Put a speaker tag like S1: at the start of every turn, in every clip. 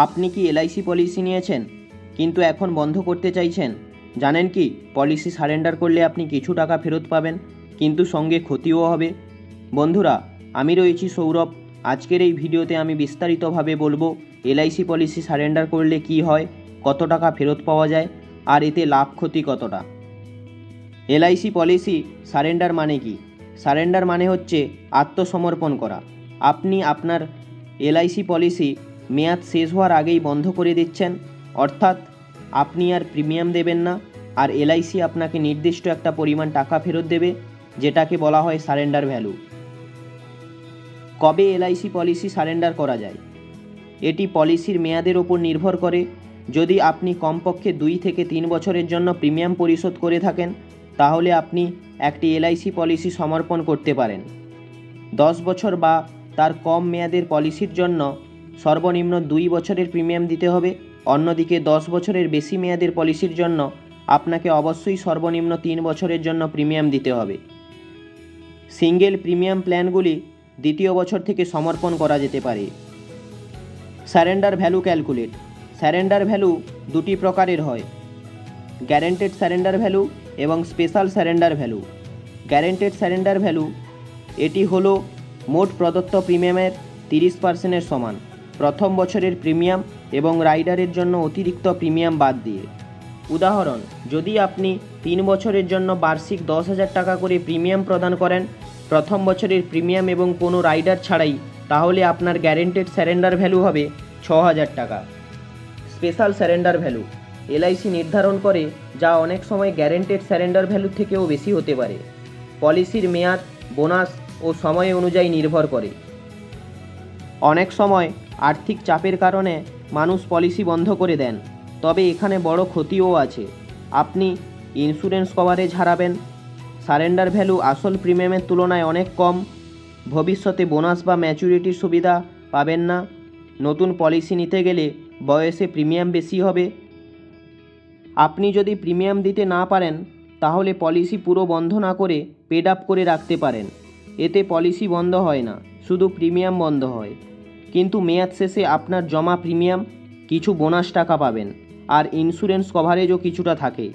S1: আপনি কি LIC policy নিয়েছেন কিন্তু এখন বন্ধ করতে চাইছেন? জানেন কি পলিসি সারেন্ডার করলে আপনি কিছু টাকা ফেরত পাবেন কিন্তু সঙ্গে ক্ষতিও হবে? বন্ধুরা, আমি রয়েছি সৌরভ। আজকের এই ভিডিওতে আমি বিস্তারিতভাবে বলবো এলআইসি পলিসি সারেন্ডার করলে কি হয়, কত টাকা ফেরত পাওয়া যায় আর এতে লাভ ক্ষতি কতটা। এলআইসি পলিসি সারেন্ডার মানে কি? সারেন্ডার মানে হচ্ছে আত্মসমর্পণ করা। আপনি আপনার এলআইসি পলিসি মেয়াদ শেষ হওয়ার আগেই বন্ধ করে দিচ্ছেন, অর্থাৎ আপনি আর প্রিমিয়াম দেবেন না, আর এলআইসি আপনাকে নির্দিষ্ট একটা পরিমাণ টাকা ফেরত দেবে, যেটাকে বলা হয় সারেন্ডার ভ্যালু। কবে এলআইসি পলিসি সারেন্ডার করা যায়? এটি পলিসির মেয়াদের ওপর নির্ভর করে। যদি আপনি কমপক্ষে 2 থেকে 3 বছরের জন্য প্রিমিয়াম পরিশোধ করে থাকেন তাহলে আপনি একটি এলআইসি পলিসি সমর্পণ করতে পারেন। 10 বছর বা তার কম মেয়াদের পলিসির জন্য সর্বনিম্ন 2 বছরের প্রিমিয়াম দিতে হবে। অন্যদিকে 10 বছরের বেশি মেয়াদের পলিসির জন্য আপনাকে অবশ্যই সর্বনিম্ন 3 বছরের জন্য প্রিমিয়াম দিতে হবে। সিঙ্গেল প্রিমিয়াম প্ল্যানগুলি দ্বিতীয় বছর থেকে সমর্পণ করা যেতে পারে। Surrender value calculate. Surrender value দুটি প্রকারের হয়, গ্যারেন্টেড সারেন্ডার ভ্যালু এবং special surrender value. Guaranteed surrender value এটি হলো মোট প্রদত্ত প্রিমিয়ামের 30%-এর সমান, প্রথম বছরের প্রিমিয়াম এবং রাইডারের জন্য অতিরিক্ত প্রিমিয়াম বাদ দিয়ে। উদাহরণ, যদি আপনি 3 বছরের জন্য বার্ষিক 10,000 টাকা করে প্রিমিয়াম প্রদান করেন প্রথম বছরের প্রিমিয়াম এবং কোনো রাইডার ছাড়াই, তাহলে আপনার গ্যারেন্টেড সারেন্ডার ভ্যালু হবে 6,000 টাকা। স্পেশাল সারেন্ডার ভ্যালু এলআইসি নির্ধারণ করে, যা অনেক সময় গ্যারেন্টেড সারেন্ডার ভ্যালুর থেকেও বেশি হতে পারে। পলিসির মেয়াদ, বোনাস ও সময় অনুযায়ী নির্ভর করে। অনেক সময় আর্থিক চাপের কারণে মানুষ পলিসি বন্ধ করে দেন, তবে এখানে বড় ক্ষতিও আছে। আপনি ইন্স্যুরেন্স কভারেজ হারাবেন, সারেন্ডার ভ্যালু আসল প্রিমিয়ামের তুলনায় অনেক কম, ভবিষ্যতে বোনাস বা ম্যাচুরিটির সুবিধা পাবেন না, নতুন পলিসি নিতে গেলে বয়সে প্রিমিয়াম বেশি হবে। আপনি যদি প্রিমিয়াম দিতে না পারেন তাহলে পলিসি পুরো বন্ধ না করে পেড আপ করে রাখতে পারেন। এতে পলিসি বন্ধ হয় না, শুধু প্রিমিয়াম বন্ধ হয়, কিন্তু মেয়াদ শেষে আপনার জমা প্রিমিয়াম, কিছু বোনাস টাকা পাবেন, আর ইন্স্যুরেন্স কভারেজও কিছুটা থাকে।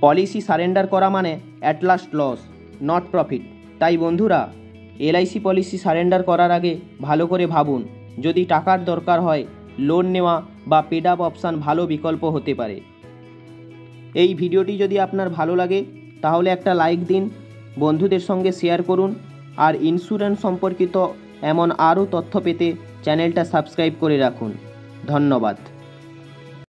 S1: পলিসি সারেন্ডার করা মানে at last loss, not profit. তাই বন্ধুরা, এলআইসি পলিসি সারেন্ডার করার আগে ভালো করে ভাবুন। যদি টাকার দরকার হয়, লোন নেওয়া বা পেড আপ অপশান ভালো বিকল্প হতে পারে। এই ভিডিওটি যদি আপনার ভালো লাগে তাহলে একটা লাইক দিন, বন্ধুদের সঙ্গে শেয়ার করুন, আর ইন্স্যুরেন্স সম্পর্কিত এমন আরও তথ্য পেতে চ্যানেলটা সাবস্ক্রাইব করে রাখুন। ধন্যবাদ।